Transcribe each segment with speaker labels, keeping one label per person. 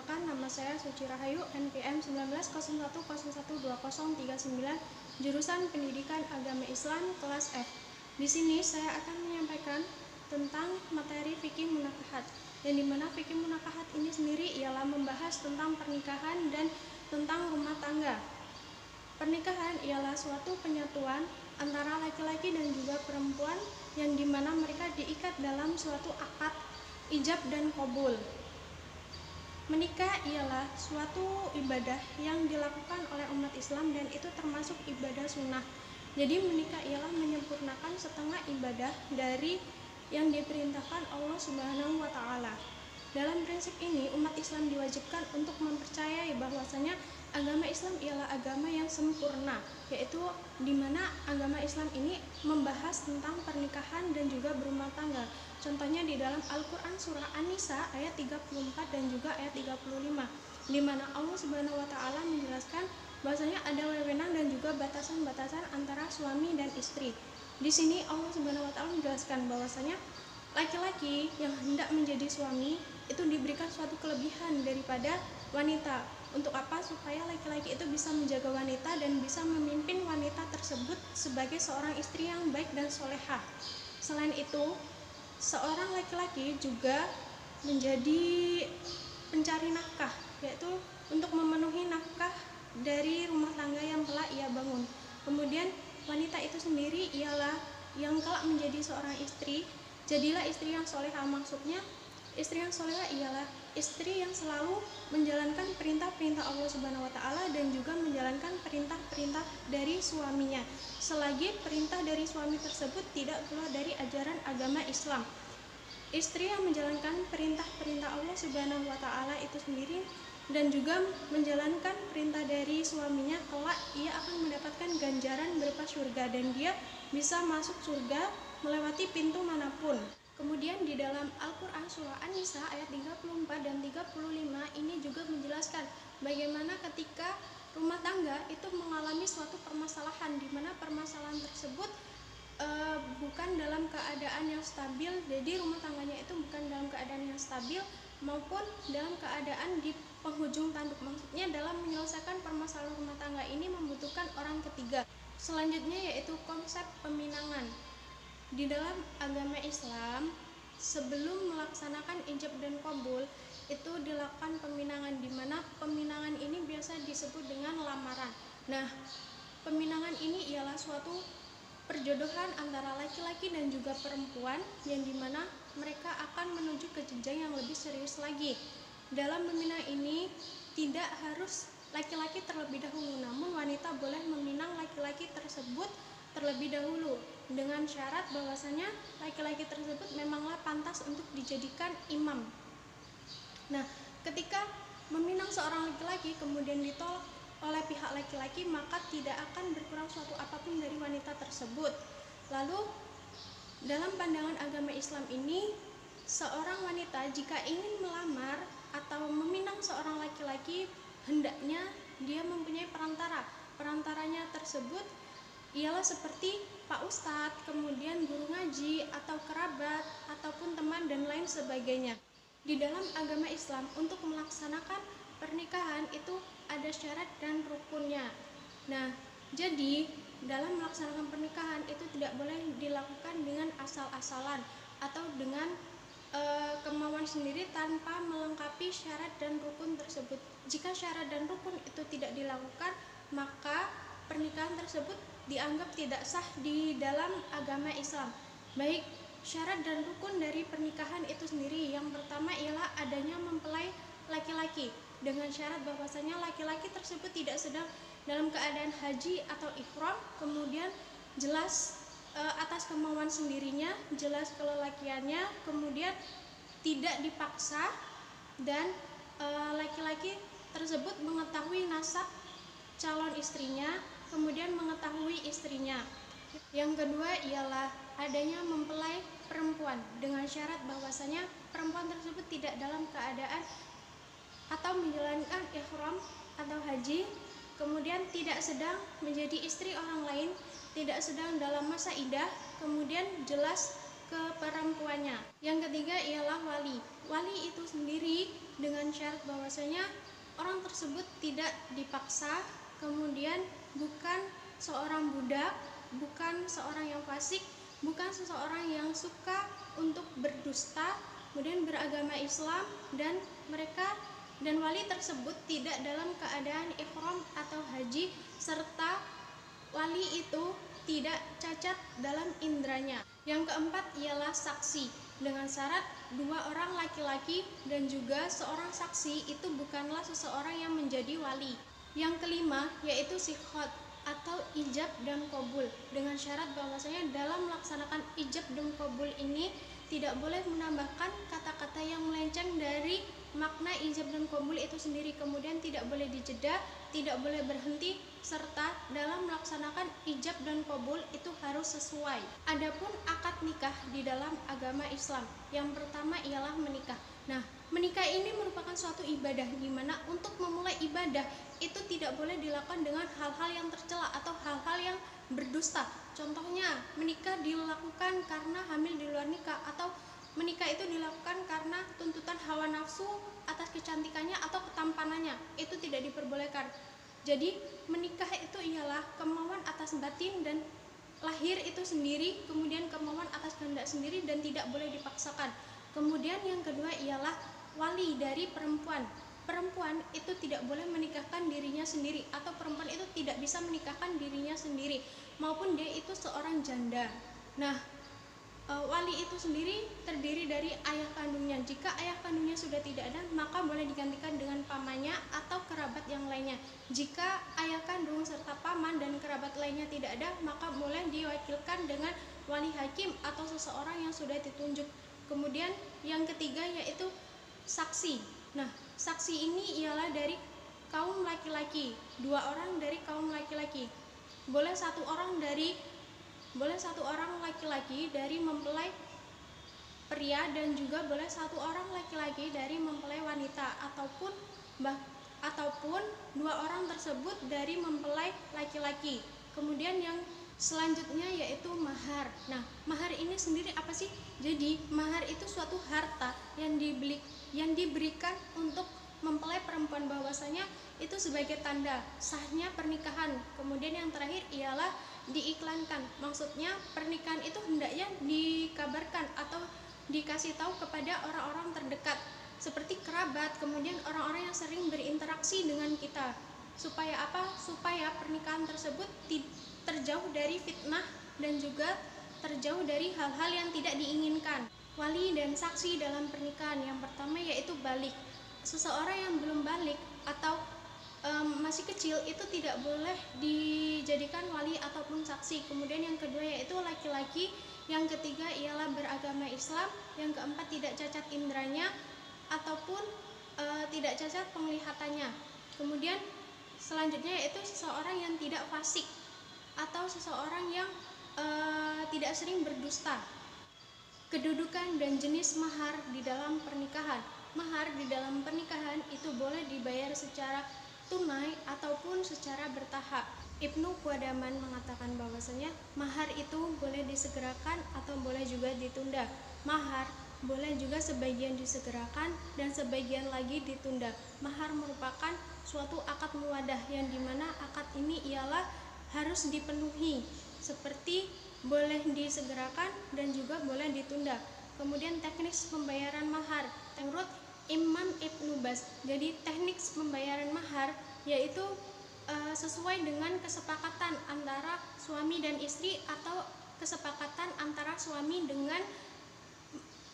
Speaker 1: Perkenalkan, nama saya Suci Rahayu, NPM 1901012039, jurusan Pendidikan Agama Islam kelas F. Di sini saya akan menyampaikan tentang materi fikih munakahat, yang dimana fikih munakahat ini sendiri ialah membahas tentang pernikahan dan tentang rumah tangga. Pernikahan ialah suatu penyatuan antara laki-laki dan juga perempuan yang dimana mereka diikat dalam suatu akad ijab dan qabul. Menikah ialah suatu ibadah yang dilakukan oleh umat Islam dan itu termasuk ibadah sunnah. Jadi menikah ialah menyempurnakan setengah ibadah dari yang diperintahkan Allah Subhanahu wa Ta'ala. Dalam prinsip ini, umat Islam diwajibkan untuk mempercayai bahwasanya agama Islam ialah agama yang sempurna, yaitu di mana agama Islam ini membahas tentang pernikahan dan juga berumah tangga. Contohnya di dalam Al-Quran surah An-Nisa ayat 34 dan juga ayat 35, di mana Allah Subhanahu wa Ta'ala menjelaskan bahwasanya ada wewenang dan juga batasan-batasan antara suami dan istri. Di sini Allah Subhanahu wa Ta'ala menjelaskan bahwasanya laki-laki yang hendak menjadi suami itu diberikan suatu kelebihan daripada wanita. Untuk apa? Supaya laki-laki itu bisa menjaga wanita dan bisa memimpin wanita tersebut sebagai seorang istri yang baik dan solehah. Selain itu, seorang laki-laki juga menjadi pencari nafkah, yaitu untuk memenuhi nafkah dari rumah tangga yang telah ia bangun. Kemudian wanita itu sendiri ialah yang kelak menjadi seorang istri. Jadilah istri yang solehah, maksudnya istri yang solehah ialah istri yang selalu menjalankan perintah-perintah Allah Subhanahu wa Ta'ala dan juga menjalankan perintah-perintah dari suaminya, selagi perintah dari suami tersebut tidak keluar dari ajaran agama Islam. Istri yang menjalankan perintah-perintah Allah Subhanahu wa Ta'ala itu sendiri dan juga menjalankan perintah dari suaminya, kelak ia akan mendapatkan ganjaran berupa surga dan dia bisa masuk surga melewati pintu manapun. Kemudian di dalam Al-Quran surah An-Nisa ayat 34 dan 35 ini juga menjelaskan bagaimana ketika rumah tangga itu mengalami suatu permasalahan, di mana permasalahan tersebut bukan dalam keadaan yang stabil. Jadi rumah tangganya itu bukan dalam keadaan yang stabil maupun dalam keadaan di penghujung tanduk. Maksudnya dalam menyelesaikan permasalahan rumah tangga ini membutuhkan orang ketiga. Selanjutnya yaitu konsep peminangan. Di dalam agama Islam, sebelum melaksanakan ijab dan qabul itu dilakukan peminangan, di mana peminangan ini biasa disebut dengan lamaran. Nah, peminangan ini ialah suatu perjodohan antara laki-laki dan juga perempuan yang dimana mereka akan menuju ke jenjang yang lebih serius lagi. Dalam meminang ini tidak harus laki-laki terlebih dahulu, namun wanita boleh meminang laki-laki tersebut terlebih dahulu dengan syarat bahwasanya laki-laki tersebut memanglah pantas untuk dijadikan imam. Nah, ketika meminang seorang laki-laki kemudian ditolak oleh pihak laki-laki, maka tidak akan berkurang suatu apapun dari wanita tersebut. Lalu dalam pandangan agama Islam ini, seorang wanita jika ingin melamar atau meminang seorang laki-laki, hendaknya dia mempunyai perantara. Perantaranya tersebut ialah seperti Pak Ustadz, kemudian guru ngaji, atau kerabat, ataupun teman dan lain sebagainya. Di dalam agama Islam, untuk melaksanakan pernikahan itu ada syarat dan rukunnya. Nah, jadi dalam melaksanakan pernikahan itu tidak boleh dilakukan dengan asal-asalan atau dengan kemauan sendiri tanpa melengkapi syarat dan rukun tersebut. Jika syarat dan rukun itu tidak dilakukan, maka pernikahan tersebut dianggap tidak sah di dalam agama Islam. Baik syarat dan rukun dari pernikahan itu sendiri, yang pertama ialah adanya mempelai laki-laki dengan syarat bahwasanya laki-laki tersebut tidak sedang dalam keadaan haji atau ihram, kemudian jelas atas kemauan sendirinya, jelas kelelakiannya, kemudian tidak dipaksa, dan laki-laki tersebut mengetahui nasab calon istrinya, kemudian mengetahui istrinya. Yang kedua ialah adanya mempelai perempuan dengan syarat bahwasanya perempuan tersebut tidak dalam keadaan atau menjalankan ihram atau haji, kemudian tidak sedang menjadi istri orang lain, tidak sedang dalam masa iddah, kemudian jelas ke perempuannya. Yang ketiga ialah wali. Wali itu sendiri dengan syarat bahwasanya orang tersebut tidak dipaksa, kemudian bukan seorang budak, bukan seorang yang fasik, bukan seseorang yang suka untuk berdusta, kemudian beragama Islam, dan wali tersebut tidak dalam keadaan ihram atau haji, serta wali itu tidak cacat dalam indranya. Yang keempat ialah saksi, dengan syarat 2 orang laki-laki dan juga seorang saksi itu bukanlah seseorang yang menjadi wali. Yang kelima yaitu sikhot atau ijab dan qabul, dengan syarat bahwasanya dalam melaksanakan ijab dan qabul ini tidak boleh menambahkan kata-kata yang melenceng dari makna ijab dan qabul itu sendiri, kemudian tidak boleh dijeda, tidak boleh berhenti, serta dalam melaksanakan ijab dan qabul itu harus sesuai. Adapun akad nikah di dalam agama Islam, yang pertama ialah menikah. Nah, menikah ini merupakan suatu ibadah, di mana untuk memulai ibadah itu tidak boleh dilakukan dengan hal-hal yang tercela atau hal-hal yang berdusta. Contohnya, menikah dilakukan karena hamil di luar nikah, atau menikah itu dilakukan karena tuntutan hawa nafsu atas kecantikannya atau ketampanannya. Itu tidak diperbolehkan. Jadi, menikah itu ialah kemauan atas batin dan lahir itu sendiri, kemudian kemauan atas kehendak sendiri dan tidak boleh dipaksakan. Kemudian yang kedua ialah wali dari perempuan. Perempuan itu tidak boleh menikahkan dirinya sendiri, atau perempuan itu tidak bisa menikahkan dirinya sendiri, maupun dia itu seorang janda. Nah, wali itu sendiri terdiri dari ayah kandungnya. Jika ayah kandungnya sudah tidak ada, maka boleh digantikan dengan pamannya atau kerabat yang lainnya. Jika ayah kandung serta paman dan kerabat lainnya tidak ada, maka boleh diwakilkan dengan wali hakim atau seseorang yang sudah ditunjuk. Kemudian yang ketiga yaitu saksi. Nah, saksi ini ialah dari kaum laki-laki, 2 orang dari kaum laki-laki. Boleh satu orang laki-laki dari mempelai pria, dan juga boleh 1 orang laki-laki dari mempelai wanita, ataupun 2 orang tersebut dari mempelai laki-laki. Kemudian yang selanjutnya yaitu mahar. Nah, mahar ini sendiri apa sih? Jadi, mahar itu suatu harta yang diberikan untuk mempelai perempuan, bahwasanya itu sebagai tanda sahnya pernikahan. Kemudian yang terakhir ialah diiklankan. Maksudnya pernikahan itu hendaknya dikabarkan atau dikasih tahu kepada orang-orang terdekat, seperti kerabat, kemudian orang-orang yang sering berinteraksi dengan kita. Supaya apa? Supaya pernikahan tersebut terjauh dari fitnah dan juga terjauh dari hal-hal yang tidak diinginkan. Wali dan saksi dalam pernikahan, yang pertama yaitu balik. Seseorang yang belum balik atau masih kecil itu tidak boleh dijadikan wali ataupun saksi. Kemudian yang kedua yaitu laki-laki. Yang ketiga ialah beragama Islam. Yang keempat tidak cacat indranya ataupun tidak cacat penglihatannya. Kemudian selanjutnya yaitu seseorang yang tidak fasik atau seseorang yang tidak sering berdusta. Kedudukan dan jenis mahar di dalam pernikahan. Mahar di dalam pernikahan itu boleh dibayar secara tunai ataupun secara bertahap. Ibnu Qudamah mengatakan bahwasanya mahar itu boleh disegerakan atau boleh juga ditunda. Mahar boleh juga sebagian disegerakan dan sebagian lagi ditunda. Mahar merupakan suatu akad muwadah, yang dimana akad ini ialah harus dipenuhi, seperti boleh disegerakan dan juga boleh ditunda. Kemudian teknis pembayaran mahar menurut Imam Ibnu Baz. Jadi teknik pembayaran mahar yaitu sesuai dengan kesepakatan antara suami dan istri, atau kesepakatan antara suami dengan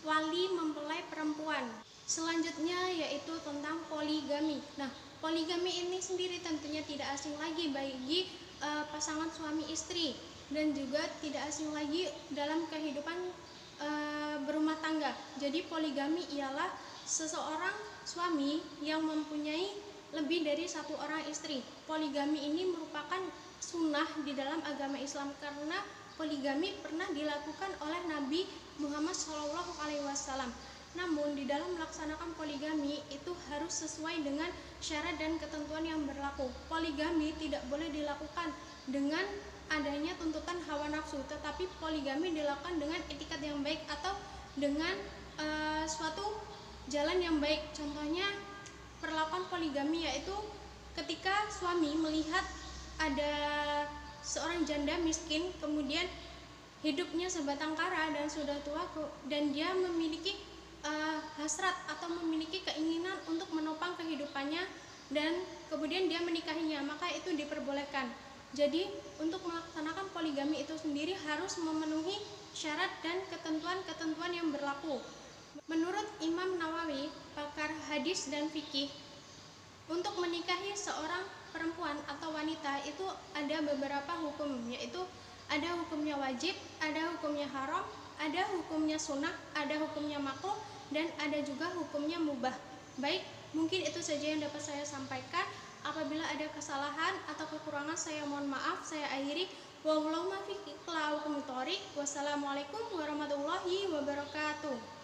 Speaker 1: wali mempelai perempuan. Selanjutnya yaitu tentang poligami. Nah, poligami ini sendiri tentunya tidak asing lagi bagi pasangan suami istri, dan juga tidak asing lagi dalam kehidupan berumah tangga. Jadi poligami ialah seseorang suami yang mempunyai lebih dari 1 orang istri. Poligami ini merupakan sunnah di dalam agama Islam, karena poligami pernah dilakukan oleh Nabi Muhammad SAW. Namun di dalam melaksanakan poligami itu harus sesuai dengan syarat dan ketentuan yang berlaku. Poligami tidak boleh dilakukan dengan adanya tuntutan hawa nafsu, tetapi poligami dilakukan dengan etikat yang baik atau dengan suatu jalan yang baik. Contohnya perlakuan poligami yaitu ketika suami melihat ada seorang janda miskin, kemudian hidupnya sebatang kara dan sudah tua, dan dia memiliki hasrat atau memiliki keinginan untuk menopang kehidupannya, dan kemudian dia menikahinya, maka itu diperbolehkan. Jadi untuk melaksanakan poligami itu sendiri harus memenuhi syarat dan ketentuan-ketentuan yang berlaku. Menurut Imam Nawawi, pakar hadis dan fikih, untuk menikahi seorang perempuan atau wanita itu ada beberapa hukum, yaitu ada hukumnya wajib, ada hukumnya haram, ada hukumnya sunnah, ada hukumnya makruh, dan ada juga hukumnya mubah. Baik, mungkin itu saja yang dapat saya sampaikan. Apabila ada kesalahan atau kekurangan, saya mohon maaf. Saya akhiri. Wassalamualaikum warahmatullahi wabarakatuh.